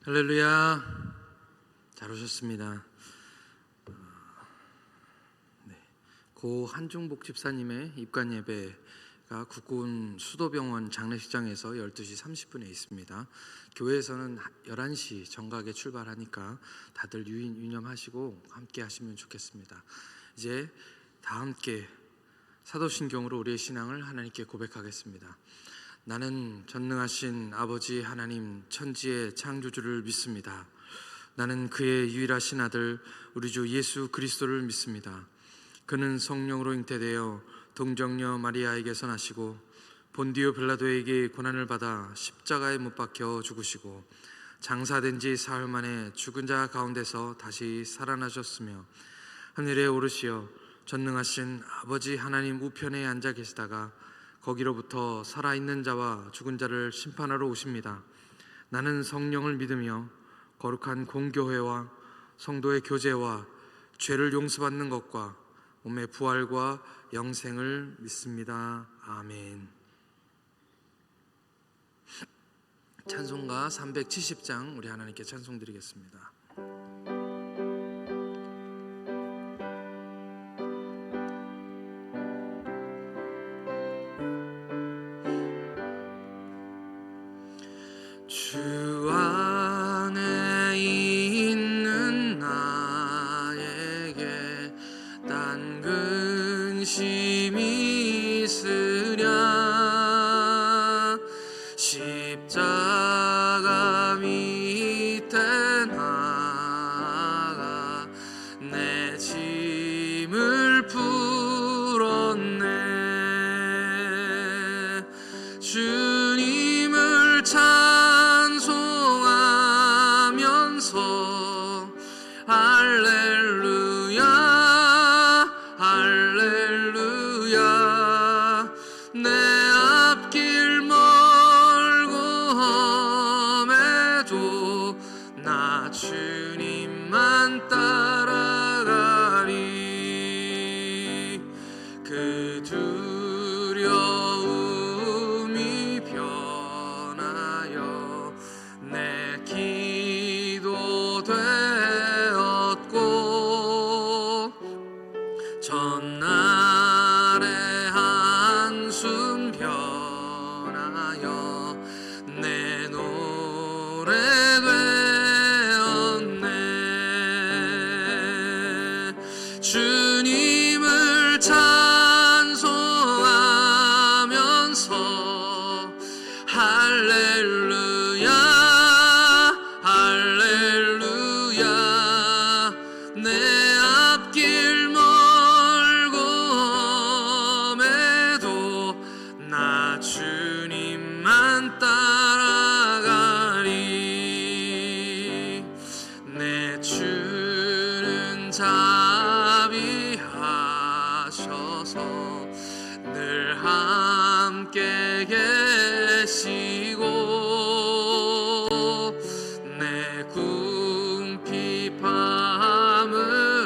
할렐루야. 잘 오셨습니다. 고 한중복 집사님의 입관 예배가 국군 수도병원 장례식장에서 12시 30분에 있습니다. 교회에서는 11시 정각에 출발하니까 다들 유념하시고 함께 하시면 좋겠습니다. 이제 다 함께 사도신경으로 우리의 신앙을 하나님께 고백하겠습니다. 나는 전능하신 아버지 하나님 천지의 창조주를 믿습니다. 나는 그의 유일하신 아들 우리 주 예수 그리스도를 믿습니다. 그는 성령으로 잉태되어 동정녀 마리아에게서 나시고 본디오 빌라도에게 고난을 받아 십자가에 못 박혀 죽으시고 장사된 지 사흘 만에 죽은 자 가운데서 다시 살아나셨으며 하늘에 오르시어 전능하신 아버지 하나님 우편에 앉아 계시다가 거기로부터 살아있는 자와 죽은 자를 심판하러 오십니다. 나는 성령을 믿으며 거룩한 공교회와 성도의 교제와 죄를 용서받는 것과 몸의 부활과 영생을 믿습니다. 아멘. 찬송가 370장 우리 하나님께 찬송 드리겠습니다. 주 안에 있는 나에게 딴 근심이 있으랴 십자가 밑에 나가 내 짐을 풀었네. 주님을 찬송하면서 할렐루야 할렐루야. 내 앞길 멀고 험해도 나 주님만 따라가리. 그 두려움이 변하여 내 기도 되었고 전날의 한숨 변하여 내 노래 되었네. 주님을 찬송하면서 할렐루야 할렐루야. 내 앞길 멀고 험해도 나 주님만 따라가리. 내 주는 자비하셔서 늘 함께 계시고 내 궁핍함을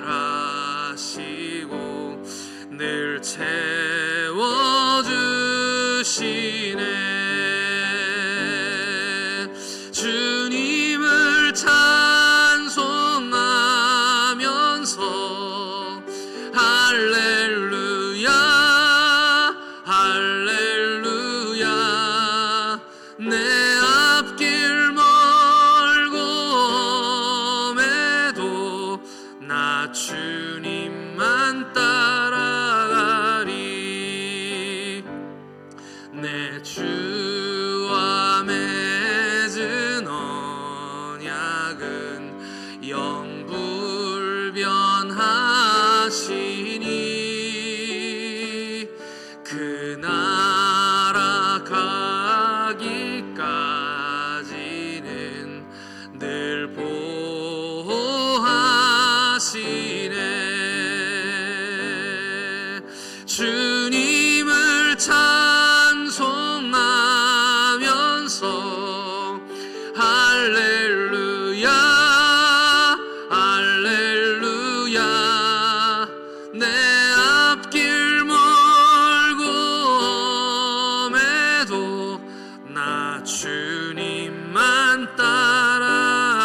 아시고 늘 채워주시네. 주님을 찬송하면서 할렐루야 할렐루야. 내 앞길 멀고 험해도 나 주님만 따라가리. 내 주와 맺은 언약은 영불변하시니 그 나라 가기까지는 늘 보호하시네. 주님을 찬송하면서 할렐루야 할렐루야. 내 앞길 멀고 험해도 나 주님만 따라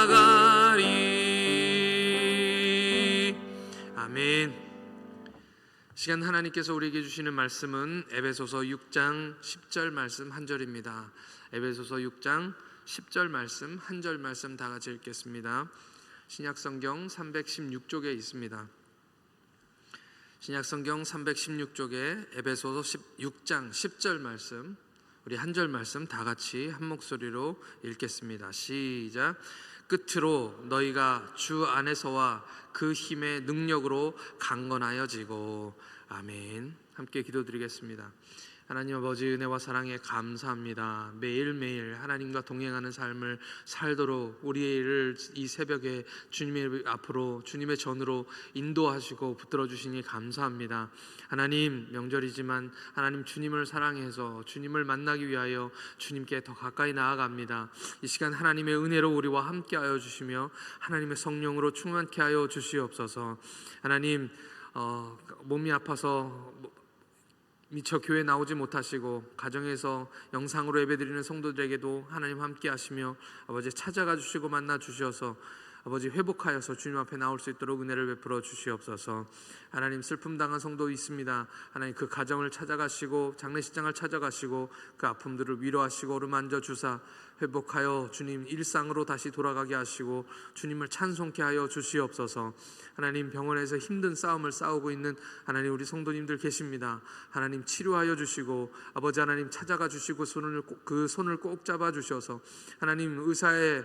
시간 하나님께서 우리에게 주시는 말씀은 에베소서 6장 10절 말씀 한 절입니다. 에베소서 6장 10절 말씀 한 절 말씀 다 같이 읽겠습니다. 신약성경 316쪽에 있습니다. 신약성경 316쪽에 에베소서 6장 10절 말씀, 우리 한 절 말씀 다 같이 한 목소리로 읽겠습니다. 시작. 끝으로 너희가 주 안에서와 그 힘의 능력으로 강건하여지고. 아멘. 함께 기도드리겠습니다. 하나님 아버지, 은혜와 사랑에 감사합니다. 매일매일 하나님과 동행하는 삶을 살도록 우리를 이 새벽에 주님의 앞으로, 주님의 전으로 인도하시고 붙들어 주시니 감사합니다. 하나님, 명절이지만 하나님 주님을 사랑해서 주님을 만나기 위하여 주님께 더 가까이 나아갑니다. 이 시간 하나님의 은혜로 우리와 함께하여 주시며 하나님의 성령으로 충만케 하여 주시옵소서. 하나님, 몸이 아파서 미처 교회 나오지 못하시고 가정에서 영상으로 예배드리는 성도들에게도 하나님 함께 하시며 아버지 찾아가 주시고 만나 주셔서 아버지 회복하여서 주님 앞에 나올 수 있도록 은혜를 베풀어 주시옵소서. 하나님, 슬픔 당한 성도 있습니다. 하나님, 그 가정을 찾아가시고 장례식장을 찾아가시고 그 아픔들을 위로하시고 어루만져 주사 회복하여 주님 일상으로 다시 돌아가게 하시고 주님을 찬송케 하여 주시옵소서. 하나님, 병원에서 힘든 싸움을 싸우고 있는 하나님 우리 성도님들 계십니다. 하나님, 치료하여 주시고 아버지 하나님 찾아가 주시고 그 손을 꼭 잡아 주셔서 하나님 의사의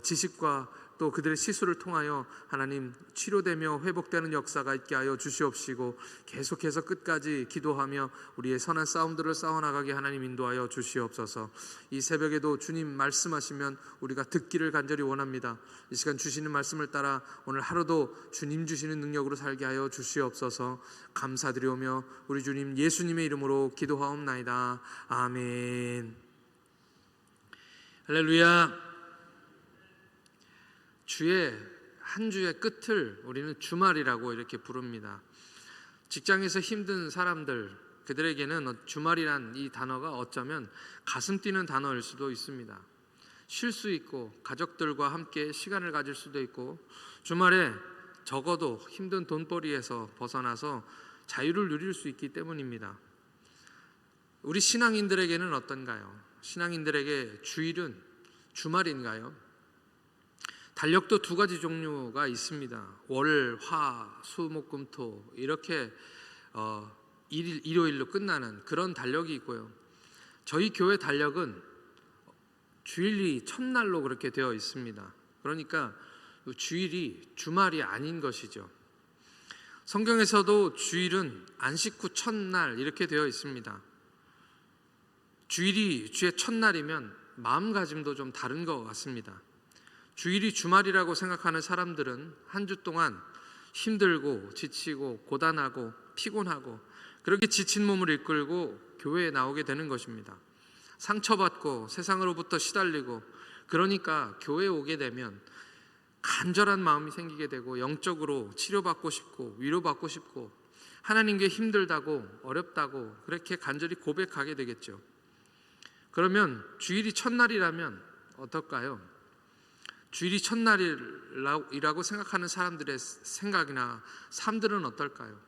지식과 또 그들의 시술을 통하여 하나님 치료되며 회복되는 역사가 있게 하여 주시옵시고 계속해서 끝까지 기도하며 우리의 선한 싸움들을 싸워나가게 하나님 인도하여 주시옵소서. 이 새벽에도 주님 말씀하시면 우리가 듣기를 간절히 원합니다. 이 시간 주시는 말씀을 따라 오늘 하루도 주님 주시는 능력으로 살게 하여 주시옵소서. 감사드리오며 우리 주님 예수님의 이름으로 기도하옵나이다. 아멘. 할렐루야. 한 주의 끝을 우리는 주말이라고 이렇게 부릅니다. 직장에서 힘든 사람들, 그들에게는 주말이란 이 단어가 어쩌면 가슴 뛰는 단어일 수도 있습니다. 쉴 수 있고 가족들과 함께 시간을 가질 수도 있고 주말에 적어도 힘든 돈벌이에서 벗어나서 자유를 누릴 수 있기 때문입니다. 우리 신앙인들에게는 어떤가요? 신앙인들에게 주일은 주말인가요? 달력도 두 가지 종류가 있습니다. 월, 화, 수, 목, 금, 토 이렇게 일요일로 끝나는 그런 달력이 있고요. 저희 교회 달력은 주일이 첫날로 그렇게 되어 있습니다. 그러니까 주일이 주말이 아닌 것이죠. 성경에서도 주일은 안식 후 첫날 이렇게 되어 있습니다. 주일이 주의 첫날이면 마음가짐도 좀 다른 것 같습니다. 주일이 주말이라고 생각하는 사람들은 한 주 동안 힘들고 지치고 고단하고 피곤하고 그렇게 지친 몸을 이끌고 교회에 나오게 되는 것입니다. 상처받고 세상으로부터 시달리고 그러니까 교회에 오게 되면 간절한 마음이 생기게 되고 영적으로 치료받고 싶고 위로받고 싶고 하나님께 힘들다고 어렵다고 그렇게 간절히 고백하게 되겠죠. 그러면 주일이 첫날이라면 어떨까요? 주일이 첫날이라고 생각하는 사람들의 생각이나 삶들은 어떨까요?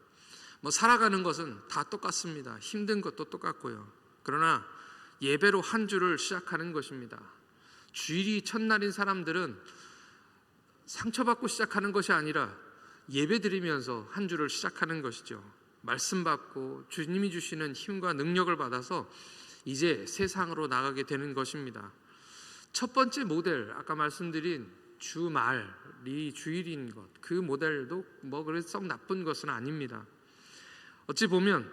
살아가는 것은 다 똑같습니다. 힘든 것도 똑같고요. 그러나 예배로 한 주를 시작하는 것입니다. 주일이 첫날인 사람들은 상처받고 시작하는 것이 아니라 예배 드리면서 한 주를 시작하는 것이죠. 말씀 받고 주님이 주시는 힘과 능력을 받아서 이제 세상으로 나가게 되는 것입니다. 첫 번째 모델, 아까 말씀드린 주말이 주일인 것, 그 모델도 그래서 썩 나쁜 것은 아닙니다. 어찌 보면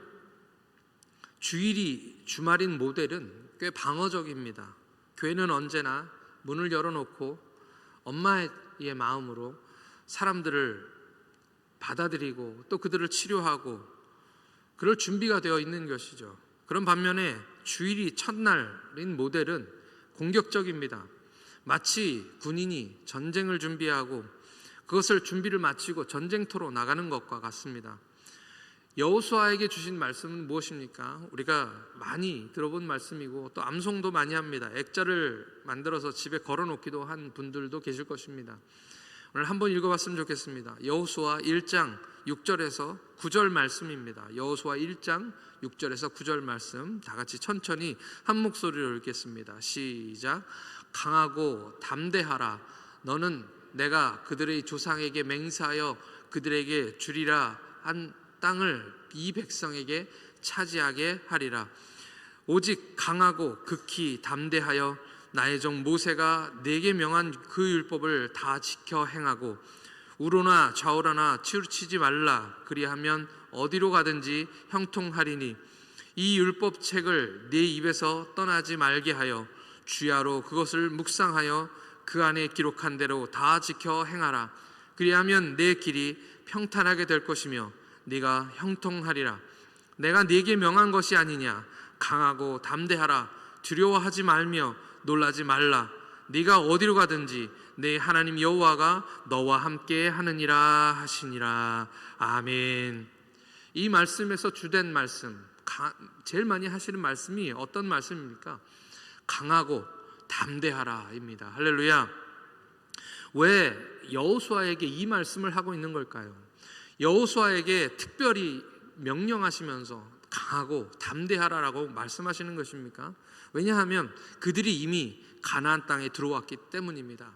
주일이 주말인 모델은 꽤 방어적입니다. 교회는 언제나 문을 열어놓고 엄마의 마음으로 사람들을 받아들이고 또 그들을 치료하고 그럴 준비가 되어 있는 것이죠. 그런 반면에 주일이 첫날인 모델은 공격적입니다. 마치 군인이 전쟁을 준비하고 그것을 준비를 마치고 전쟁터로 나가는 것과 같습니다. 여호수아에게 주신 말씀은 무엇입니까? 우리가 많이 들어본 말씀이고 또 암송도 많이 합니다. 액자를 만들어서 집에 걸어놓기도 한 분들도 계실 것입니다. 오늘 한번 읽어봤으면 좋겠습니다. 여호수아 1장 6절에서 9절 말씀입니다. 여호수아 1장 6절에서 9절 말씀 다 같이 천천히 한 목소리로 읽겠습니다. 시작. 강하고 담대하라. 너는 내가 그들의 조상에게 맹세하여 그들에게 주리라 한 땅을 이 백성에게 차지하게 하리라. 오직 강하고 극히 담대하여 나의 종 모세가 내게 명한 그 율법을 다 지켜 행하고 우로나 좌우로나 치우치지 말라. 그리하면 어디로 가든지 형통하리니 이 율법책을 네 입에서 떠나지 말게 하여 주야로 그것을 묵상하여 그 안에 기록한 대로 다 지켜 행하라. 그리하면 내 길이 평탄하게 될 것이며 네가 형통하리라. 내가 네게 명한 것이 아니냐. 강하고 담대하라. 두려워하지 말며 놀라지 말라. 네가 어디로 가든지 내 하나님 여호와가 너와 함께 하느니라 하시니라. 아멘. 이 말씀에서 주된 말씀, 제일 많이 하시는 말씀이 어떤 말씀입니까? 강하고 담대하라입니다. 할렐루야. 왜 여호수아에게 이 말씀을 하고 있는 걸까요? 여호수아에게 특별히 명령하시면서 강하고 담대하라라고 말씀하시는 것입니까? 왜냐하면 그들이 이미 가나안 땅에 들어왔기 때문입니다.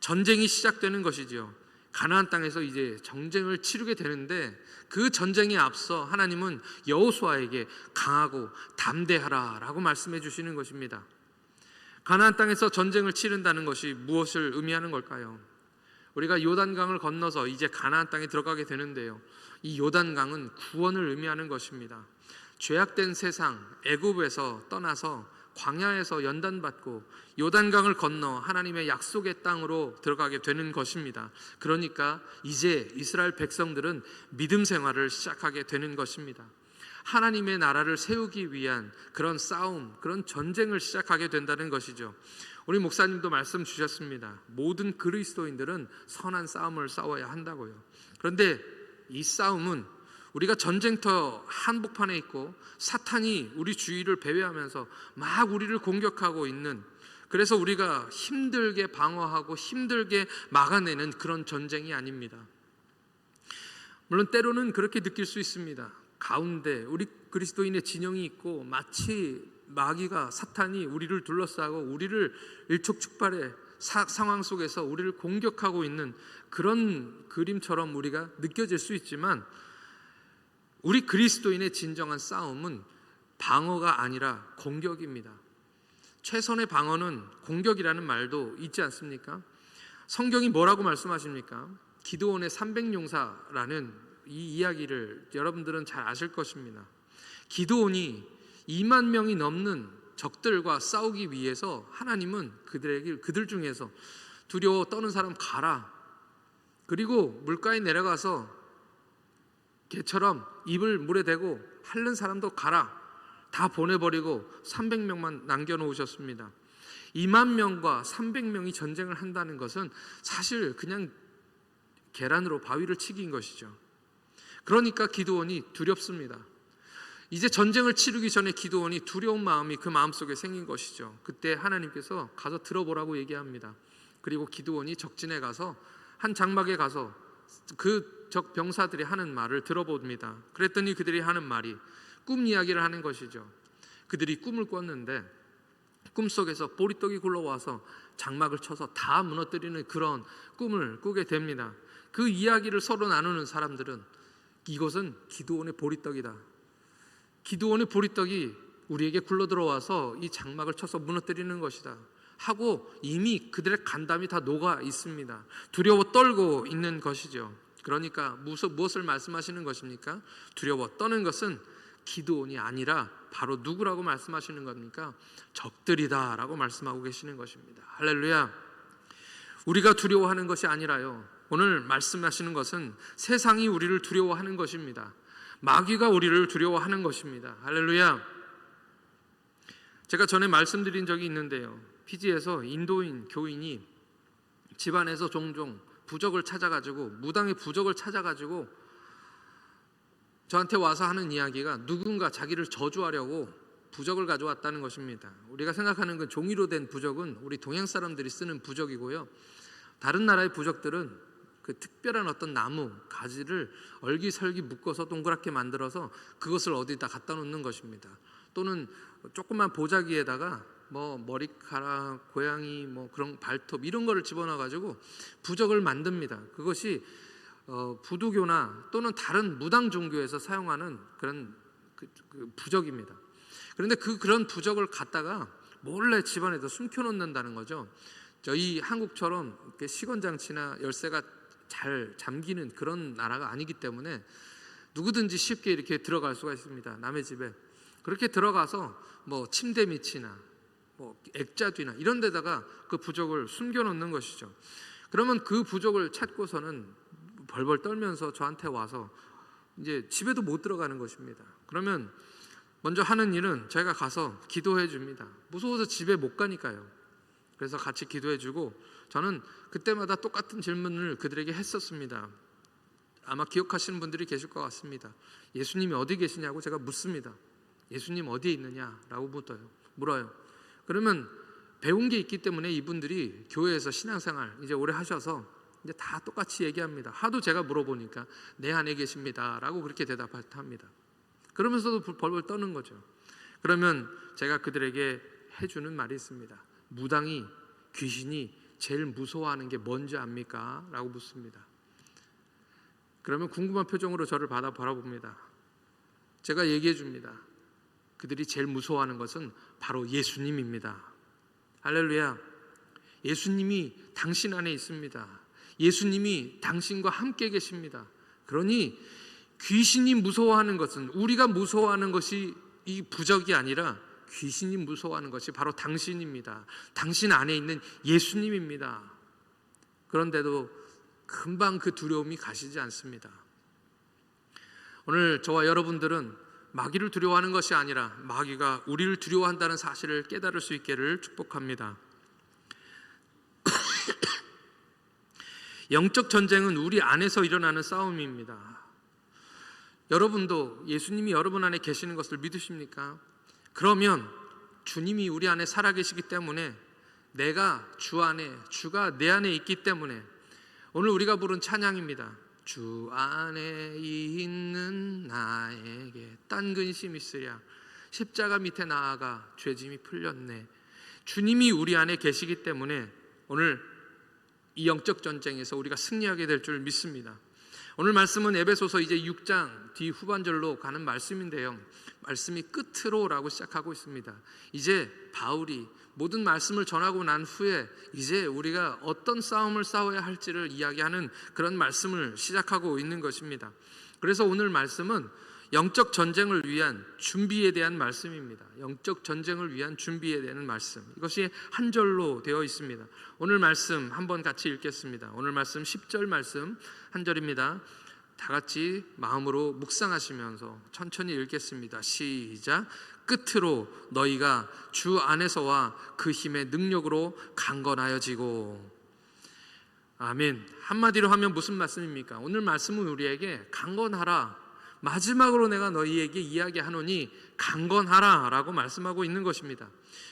전쟁이 시작되는 것이죠. 가나안 땅에서 이제 전쟁을 치르게 되는데 그 전쟁에 앞서 하나님은 여호수아에게 강하고 담대하라라고 말씀해 주시는 것입니다. 가나안 땅에서 전쟁을 치른다는 것이 무엇을 의미하는 걸까요? 우리가 요단강을 건너서 이제 가나안 땅에 들어가게 되는데요. 이 요단강은 구원을 의미하는 것입니다. 죄악된 세상 애굽에서 떠나서 광야에서 연단받고 요단강을 건너 하나님의 약속의 땅으로 들어가게 되는 것입니다. 그러니까 이제 이스라엘 백성들은 믿음 생활을 시작하게 되는 것입니다. 하나님의 나라를 세우기 위한 그런 싸움, 그런 전쟁을 시작하게 된다는 것이죠. 우리 목사님도 말씀 주셨습니다. 모든 그리스도인들은 선한 싸움을 싸워야 한다고요. 그런데 이 싸움은 우리가 전쟁터 한복판에 있고 사탄이 우리 주위를 배회하면서 막 우리를 공격하고 있는, 그래서 우리가 힘들게 방어하고 힘들게 막아내는 그런 전쟁이 아닙니다. 물론 때로는 그렇게 느낄 수 있습니다. 가운데 우리 그리스도인의 진영이 있고 마치 마귀가, 사탄이 우리를 둘러싸고 우리를 일촉즉발의 상황 속에서 우리를 공격하고 있는 그런 그림처럼 우리가 느껴질 수 있지만, 우리 그리스도인의 진정한 싸움은 방어가 아니라 공격입니다. 최선의 방어는 공격이라는 말도 있지 않습니까? 성경이 뭐라고 말씀하십니까? 기드온의 300용사라는 이 이야기를 여러분들은 잘 아실 것입니다. 기드온이 2만 명이 넘는 적들과 싸우기 위해서 하나님은 그들 중에서 두려워 떠는 사람 가라, 그리고 물가에 내려가서 개처럼 입을 물에 대고 핥는 사람도 가라, 다 보내버리고 300명만 남겨놓으셨습니다. 2만 명과 300명이 전쟁을 한다는 것은 사실 그냥 계란으로 바위를 치기인 것이죠. 그러니까 기드온이 두렵습니다. 이제 전쟁을 치르기 전에 기드온이 두려운 마음이 그 마음속에 생긴 것이죠. 그때 하나님께서 가서 들어보라고 얘기합니다. 그리고 기드온이 적진에 가서 한 장막에 가서 그 적 병사들이 하는 말을 들어봅니다. 그랬더니 그들이 하는 말이 꿈 이야기를 하는 것이죠. 그들이 꿈을 꿨는데 꿈속에서 보리떡이 굴러와서 장막을 쳐서 다 무너뜨리는 그런 꿈을 꾸게 됩니다. 그 이야기를 서로 나누는 사람들은 이것은 기드온의 보리떡이다, 기드온의 보리떡이 우리에게 굴러들어와서 이 장막을 쳐서 무너뜨리는 것이다 하고 이미 그들의 간담이 다 녹아 있습니다. 두려워 떨고 있는 것이죠. 그러니까 무엇을 말씀하시는 것입니까? 두려워 떠는 것은 기드온이 아니라 바로 누구라고 말씀하시는 겁니까? 적들이다 라고 말씀하고 계시는 것입니다. 할렐루야. 우리가 두려워하는 것이 아니라요, 오늘 말씀하시는 것은 세상이 우리를 두려워하는 것입니다. 마귀가 우리를 두려워하는 것입니다. 할렐루야. 제가 전에 말씀드린 적이 있는데요, 피지에서 인도인 교인이 집안에서 종종 부적을 찾아가지고, 무당의 부적을 찾아가지고 저한테 와서 하는 이야기가 누군가 자기를 저주하려고 부적을 가져왔다는 것입니다. 우리가 생각하는 그 종이로 된 부적은 우리 동양 사람들이 쓰는 부적이고요, 다른 나라의 부적들은 그 특별한 어떤 나무 가지를 얼기설기 묶어서 동그랗게 만들어서 그것을 어디다 갖다 놓는 것입니다. 또는 조그만 보자기에다가 뭐 머리카락, 고양이, 뭐 그런 발톱 이런 거를 집어넣어 가지고 부적을 만듭니다. 그것이 부두교나 또는 다른 무당 종교에서 사용하는 그런 그 부적입니다. 그런데 그런 부적을 갖다가 몰래 집안에다 숨겨놓는다는 거죠. 저희 한국처럼 이렇게 시건장치나 열쇠가 잘 잠기는 그런 나라가 아니기 때문에 누구든지 쉽게 이렇게 들어갈 수가 있습니다. 남의 집에 그렇게 들어가서 뭐 침대 밑이나 뭐 액자 뒤나 이런 데다가 그 부적을 숨겨놓는 것이죠. 그러면 그 부적을 찾고서는 벌벌 떨면서 저한테 와서 이제 집에도 못 들어가는 것입니다. 그러면 먼저 하는 일은 제가 가서 기도해 줍니다. 무서워서 집에 못 가니까요. 그래서 같이 기도해 주고 저는 그때마다 똑같은 질문을 그들에게 했었습니다. 아마 기억하시는 분들이 계실 것 같습니다. 예수님이 어디 계시냐고 제가 묻습니다. 예수님 어디에 있느냐라고 물어요. 그러면 배운 게 있기 때문에 이분들이 교회에서 신앙생활 이제 오래 하셔서 이제 다 똑같이 얘기합니다. 하도 제가 물어보니까 내 안에 계십니다라고 그렇게 대답합니다. 그러면서도 벌벌 떠는 거죠. 그러면 제가 그들에게 해주는 말이 있습니다. 무당이, 귀신이 제일 무서워하는 게 뭔지 압니까? 라고 묻습니다. 그러면 궁금한 표정으로 저를 바라봅니다. 제가 얘기해 줍니다. 그들이 제일 무서워하는 것은 바로 예수님입니다. 할렐루야. 예수님이 당신 안에 있습니다. 예수님이 당신과 함께 계십니다. 그러니 귀신이 무서워하는 것은, 우리가 무서워하는 것이 이 부적이 아니라 귀신이 무서워하는 것이 바로 당신입니다. 당신 안에 있는 예수님입니다. 그런데도 금방 그 두려움이 가시지 않습니다. 오늘 저와 여러분들은 마귀를 두려워하는 것이 아니라 마귀가 우리를 두려워한다는 사실을 깨달을 수 있기를 축복합니다. 영적 전쟁은 우리 안에서 일어나는 싸움입니다. 여러분도 예수님이 여러분 안에 계시는 것을 믿으십니까? 그러면 주님이 우리 안에 살아계시기 때문에 내가 주 안에, 주가 내 안에 있기 때문에 오늘 우리가 부른 찬양입니다. 주 안에 있는 나에게 딴 근심 있으랴 십자가 밑에 나아가 죄짐이 풀렸네. 주님이 우리 안에 계시기 때문에 오늘 이 영적 전쟁에서 우리가 승리하게 될 줄 믿습니다. 오늘 말씀은 에베소서 이제 6장 뒤 후반절로 가는 말씀인데요, 말씀이 끝으로라고 시작하고 있습니다. 이제 바울이 모든 말씀을 전하고 난 후에 이제 우리가 어떤 싸움을 싸워야 할지를 이야기하는 그런 말씀을 시작하고 있는 것입니다. 그래서 오늘 말씀은 영적 전쟁을 위한 준비에 대한 말씀입니다. 영적 전쟁을 위한 준비에 대한 말씀, 이것이 한 절로 되어 있습니다. 오늘 말씀 한번 같이 읽겠습니다. 오늘 말씀 10절 말씀 한 절입니다. 다 같이 마음으로 묵상하시면서 천천히 읽겠습니다. 시작. 끝으로 너희가 주 안에서와 그 힘의 능력으로 강건하여지고. 아멘. 한마디로 하면 무슨 말씀입니까? 오늘 말씀은 우리에게 강건하라, 마지막으로 내가 너희에게 이야기하노니 강건하라 라고 말씀하고 있는 것입니다.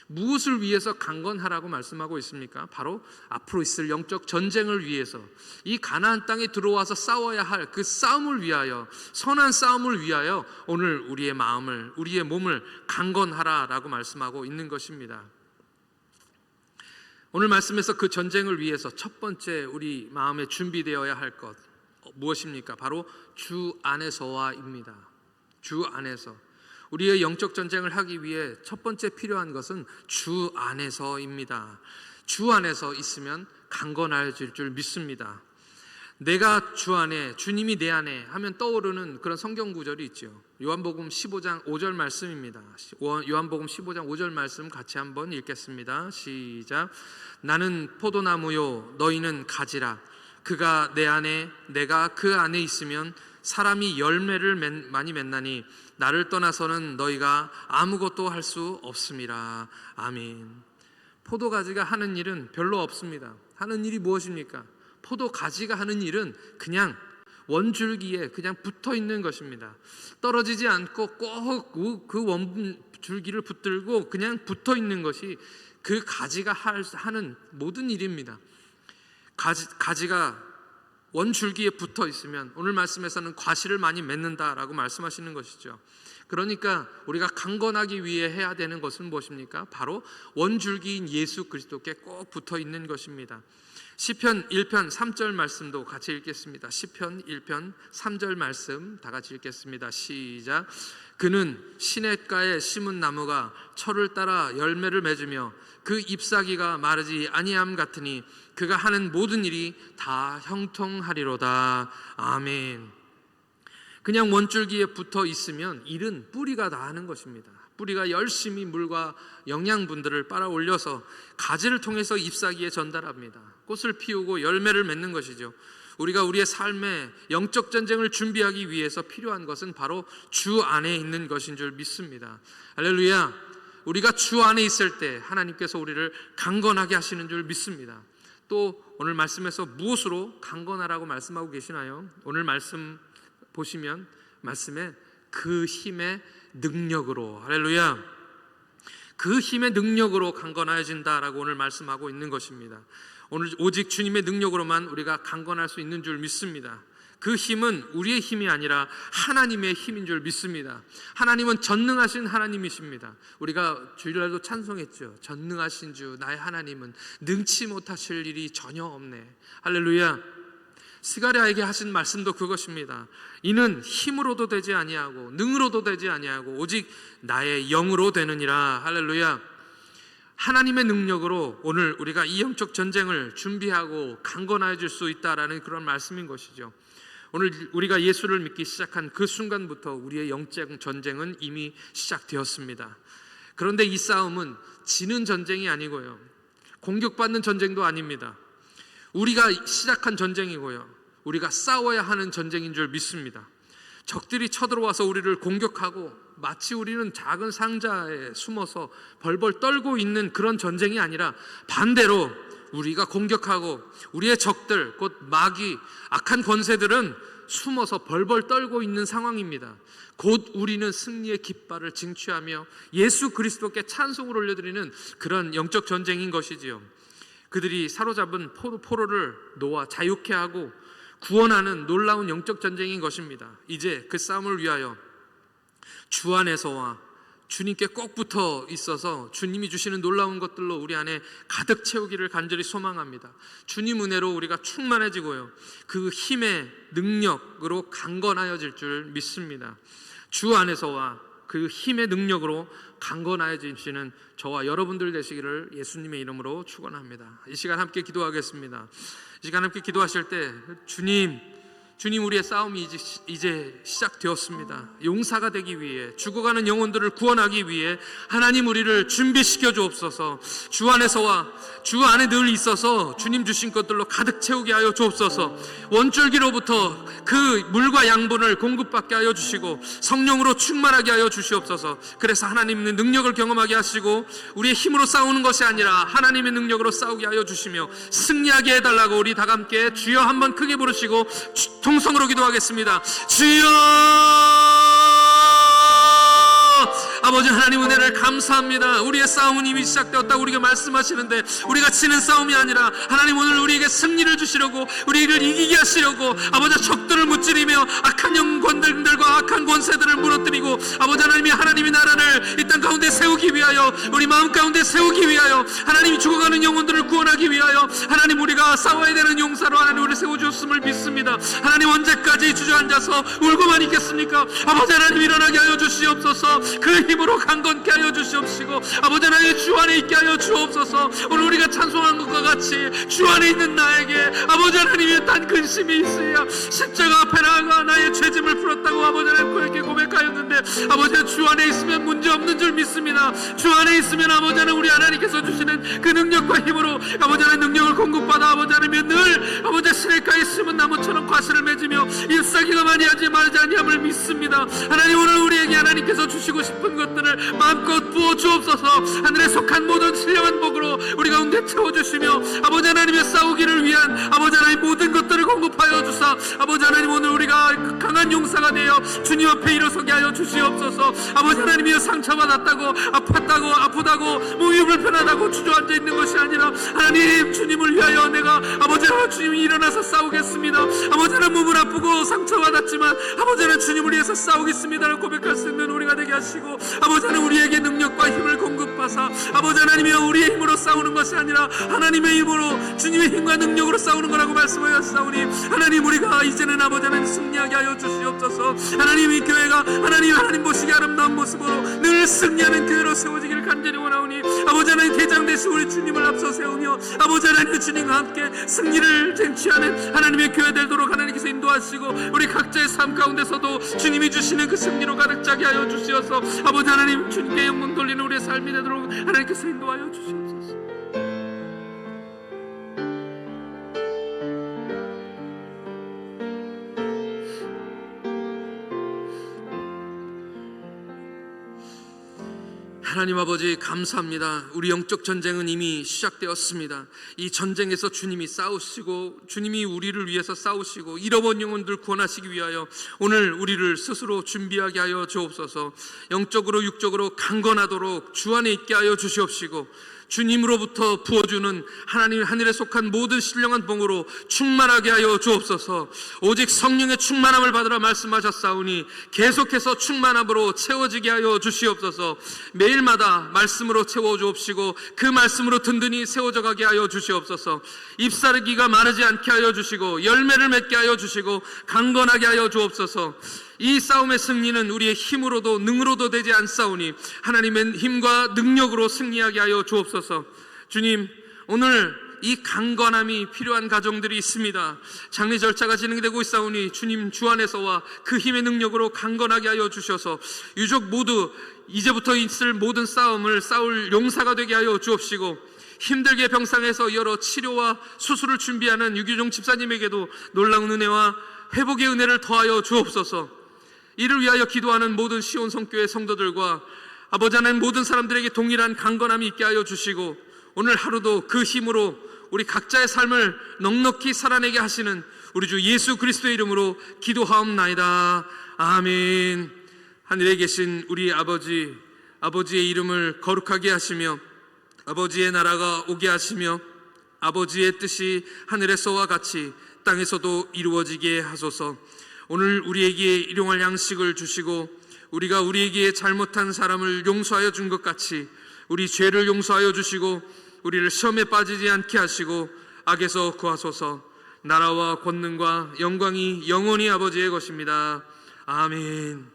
무엇을 위해서 강건하라고 말씀하고 있습니까? 바로 앞으로 있을 영적 전쟁을 위해서, 이 가나안 땅에 들어와서 싸워야 할 그 싸움을 위하여, 선한 싸움을 위하여 오늘 우리의 마음을, 우리의 몸을 강건하라 라고 말씀하고 있는 것입니다. 오늘 말씀에서 그 전쟁을 위해서 첫 번째 우리 마음에 준비되어야 할 것 무엇입니까? 바로 주 안에서와입니다. 주 안에서. 우리의 영적 전쟁을 하기 위해 첫 번째 필요한 것은 주 안에서입니다. 주 안에서 있으면 강건해질 줄 믿습니다. 내가 주 안에, 주님이 내 안에 하면 떠오르는 그런 성경 구절이 있죠. 요한복음 15장 5절 말씀입니다. 요한복음 15장 5절 말씀 같이 한번 읽겠습니다. 시작. 나는 포도나무요 너희는 가지라. 그가 내 안에, 내가 그 안에 있으면 사람이 열매를 많이 맺나니 나를 떠나서는 너희가 아무것도 할 수 없음이라. 아멘. 포도가지가 하는 일은 별로 없습니다. 하는 일이 무엇입니까? 포도가지가 하는 일은 그냥 원줄기에 그냥 붙어 있는 것입니다. 떨어지지 않고 꼭 그 원줄기를 붙들고 그냥 붙어 있는 것이 그 가지가 하는 모든 일입니다. 가지가 원줄기에 붙어 있으면 오늘 말씀에서는 과실을 많이 맺는다라고 말씀하시는 것이죠. 그러니까 우리가 강건하기 위해 해야 되는 것은 무엇입니까? 바로 원줄기인 예수 그리스도께 꼭 붙어 있는 것입니다. 시편 1편 3절 말씀도 같이 읽겠습니다. 시편 1편 3절 말씀 다 같이 읽겠습니다. 시작. 그는 시냇가에 심은 나무가 철을 따라 열매를 맺으며 그 잎사귀가 마르지 아니함 같으니 그가 하는 모든 일이 다 형통하리로다. 아멘. 그냥 원줄기에 붙어 있으면 일은 뿌리가 다 하는 것입니다. 뿌리가 열심히 물과 영양분들을 빨아 올려서 가지를 통해서 잎사귀에 전달합니다. 꽃을 피우고 열매를 맺는 것이죠. 우리가 우리의 삶에 영적 전쟁을 준비하기 위해서 필요한 것은 바로 주 안에 있는 것인 줄 믿습니다. 할렐루야. 우리가 주 안에 있을 때 하나님께서 우리를 강건하게 하시는 줄 믿습니다. 또 오늘 말씀에서 무엇으로 강건하라고 말씀하고 계시나요? 오늘 말씀 보시면 말씀에 그 힘의 능력으로, 할렐루야, 그 힘의 능력으로 강건해진다라고 오늘 말씀하고 있는 것입니다. 오늘 오직 주님의 능력으로만 우리가 강건할 수 있는 줄 믿습니다. 그 힘은 우리의 힘이 아니라 하나님의 힘인 줄 믿습니다. 하나님은 전능하신 하나님이십니다. 우리가 주일날도 찬송했죠. 전능하신 주 나의 하나님은 능치 못하실 일이 전혀 없네. 할렐루야. 스가랴에게 하신 말씀도 그것입니다. 이는 힘으로도 되지 아니하고 능으로도 되지 아니하고 오직 나의 영으로 되느니라. 할렐루야. 하나님의 능력으로 오늘 우리가 이 영적 전쟁을 준비하고 강건해질 수 있다라는 그런 말씀인 것이죠. 오늘 우리가 예수를 믿기 시작한 그 순간부터 우리의 영적 전쟁은 이미 시작되었습니다. 그런데 이 싸움은 지는 전쟁이 아니고요, 공격받는 전쟁도 아닙니다. 우리가 시작한 전쟁이고요, 우리가 싸워야 하는 전쟁인 줄 믿습니다. 적들이 쳐들어와서 우리를 공격하고 마치 우리는 작은 상자에 숨어서 벌벌 떨고 있는 그런 전쟁이 아니라 반대로 우리가 공격하고 우리의 적들, 곧 마귀, 악한 권세들은 숨어서 벌벌 떨고 있는 상황입니다. 곧 우리는 승리의 깃발을 쟁취하며 예수 그리스도께 찬송을 올려드리는 그런 영적 전쟁인 것이지요. 그들이 사로잡은 포로를 놓아 자유케 하고 구원하는 놀라운 영적 전쟁인 것입니다. 이제 그 싸움을 위하여 주 안에서와 주님께 꼭 붙어 있어서 주님이 주시는 놀라운 것들로 우리 안에 가득 채우기를 간절히 소망합니다. 주님 은혜로 우리가 충만해지고요, 그 힘의 능력으로 강건하여질 줄 믿습니다. 주 안에서와 그 힘의 능력으로 강건하여지시는 저와 여러분들 되시기를 예수님의 이름으로 축원합니다. 이 시간 함께 기도하겠습니다. 이 시간 함께 기도하실 때 주님 우리의 싸움이 이제 시작되었습니다. 용사가 되기 위해, 죽어가는 영혼들을 구원하기 위해 하나님 우리를 준비시켜 주옵소서. 주 안에서와 주 안에 늘 있어서 주님 주신 것들로 가득 채우게 하여 주옵소서. 원줄기로부터 그 물과 양분을 공급받게 하여 주시고 성령으로 충만하게 하여 주시옵소서. 그래서 하나님의 능력을 경험하게 하시고 우리의 힘으로 싸우는 것이 아니라 하나님의 능력으로 싸우게 하여 주시며 승리하게 해달라고 우리 다 함께 주여 한번 크게 부르시고 통성으로 기도하겠습니다. 주여! 아버지 하나님 은혜를 감사합니다. 우리의 싸움은 이미 시작되었다고 우리가 말씀하시는데 우리가 치는 싸움이 아니라 하나님 오늘 우리에게 승리를 주시려고, 우리를 이기게 하시려고 아버지 적들을 무찌르며 악한 영권들과 악한 권세들을 무너뜨리고 아버지 하나님이 나라를 이 땅 가운데 세우기 위하여, 우리 마음 가운데 세우기 위하여, 하나님이 죽어가는 영혼들을 구원하기 위하여 하나님 우리가 싸워야 되는 용사로 하나님 우리를 세워주셨음을 믿습니다. 하나님 언제까지 주저앉아서 울고만 있겠습니까? 아버지 하나님 일어나게 하여 주시옵소서. 그 힘으로 강건케 하여 주시옵시고 아버지 하나님 주 안에 있게 하여 주옵소서. 오늘 우리가 찬송한 것과 같이 주 안에 있는 나에게 아버지 하나님의 단 근심이 있으야 십자가 앞에 나아가 나의 죄짐을 풀었다고 아버지 하나님 그렇게 고백하였는데 아버지 주 안에 있으면 문제없는 줄 믿습니다. 주 안에 있으면 아버지 하나님 우리 하나님께서 주시는 그 능력과 힘으로 아버지 하나님 능력을 공급받아 아버지 하나님 늘 아버지 시냇가에 심은 나무처럼 과실을 맺으며 잎사귀가 많이 하지 말지 아니함을 믿습니다. 하나님 오늘 우리에게 하나님께서 주시고 싶은 것들을 마음껏 부어 주옵소서. 하늘에 속한 모든 신령한 복으로 우리 가운데 채워주시며 아버지 하나님의 싸우기를 위한 아버지 하나님 모든 것들을 공급하여 주사 주옵소서. 아버지 하나님, 오늘 우리가 강한 용사가 되어 주님 앞에 일어서게 하여 주시옵소서. 아버지 하나님이여, 상처받았다고 아팠다고 아프다고 몸이 불편하다고 주저앉아 있는 것이 아니라 하나님, 주님을 위하여 내가 아버지 하나님 주님이 일어나서 싸우겠습니다. 아버지 하나님, 몸을 아프고 상처받았지만 아버지 하나님 주님을 위해서 싸우겠습니다라고 고백할 수 있는 우리가 되게 하시고, 아버지 하나님 우리에게 능력과 힘을 공급하사 아버지 하나님이여, 우리의 힘으로 싸우는 것이 아니라 하나님의 힘으로 주님의 힘과 능력으로 싸우는 거라고 말씀하였사오니, 하나님 우리가 이제는 아버지 하나님 승리하게 하여 주시옵소서. 하나님, 이 교회가 하나님 보시기 아름다운 모습으로 늘 승리하는 교회로 세워지기를 간절히 원하오니, 아버지 하나님 대장 되신 우리 주님을 앞서 세우며 아버지 하나님 주님과 함께 승리를 쟁취하는 하나님의 교회 되도록 하나님께서 인도하시고, 우리 각자의 삶 가운데서도 주님이 주시는 그 승리로 가득 차게 하여 주시어서 아버지 하나님 주님께 영광 돌리는 우리의 삶이 되도록 하나님께서 인도하여 주시옵소서. 하나님 아버지, 감사합니다. 우리 영적 전쟁은 이미 시작되었습니다. 이 전쟁에서 주님이 싸우시고 주님이 우리를 위해서 싸우시고 잃어버린 영혼들 구원하시기 위하여 오늘 우리를 스스로 준비하게 하여 주옵소서. 영적으로 육적으로 강건하도록 주 안에 있게 하여 주시옵시고, 주님으로부터 부어주는 하나님 하늘에 속한 모든 신령한 봉으로 충만하게 하여 주옵소서. 오직 성령의 충만함을 받으라 말씀하셨사오니 계속해서 충만함으로 채워지게 하여 주시옵소서. 매일마다 말씀으로 채워 주옵시고 그 말씀으로 든든히 세워져 가게 하여 주시옵소서. 잎사르기가 마르지 않게 하여 주시고 열매를 맺게 하여 주시고 강건하게 하여 주옵소서. 이 싸움의 승리는 우리의 힘으로도 능으로도 되지 않사오니 하나님의 힘과 능력으로 승리하게 하여 주옵소서. 주님, 오늘 이 강건함이 필요한 가정들이 있습니다. 장례 절차가 진행되고 있사오니 주님 주 안에서와 그 힘의 능력으로 강건하게 하여 주셔서 유족 모두 이제부터 있을 모든 싸움을 싸울 용사가 되게 하여 주옵시고, 힘들게 병상에서 여러 치료와 수술을 준비하는 유규종 집사님에게도 놀라운 은혜와 회복의 은혜를 더하여 주옵소서. 이를 위하여 기도하는 모든 시온 성교회 성도들과 아버지 하나님 모든 사람들에게 동일한 강건함이 있게 하여 주시고, 오늘 하루도 그 힘으로 우리 각자의 삶을 넉넉히 살아내게 하시는 우리 주 예수 그리스도의 이름으로 기도하옵나이다. 아멘. 하늘에 계신 우리 아버지, 아버지의 이름을 거룩하게 하시며 아버지의 나라가 오게 하시며 아버지의 뜻이 하늘에서와 같이 땅에서도 이루어지게 하소서. 오늘 우리에게 일용할 양식을 주시고 우리가 우리에게 잘못한 사람을 용서하여 준 것 같이 우리 죄를 용서하여 주시고 우리를 시험에 빠지지 않게 하시고 악에서 구하소서. 나라와 권능과 영광이 영원히 아버지의 것입니다. 아멘.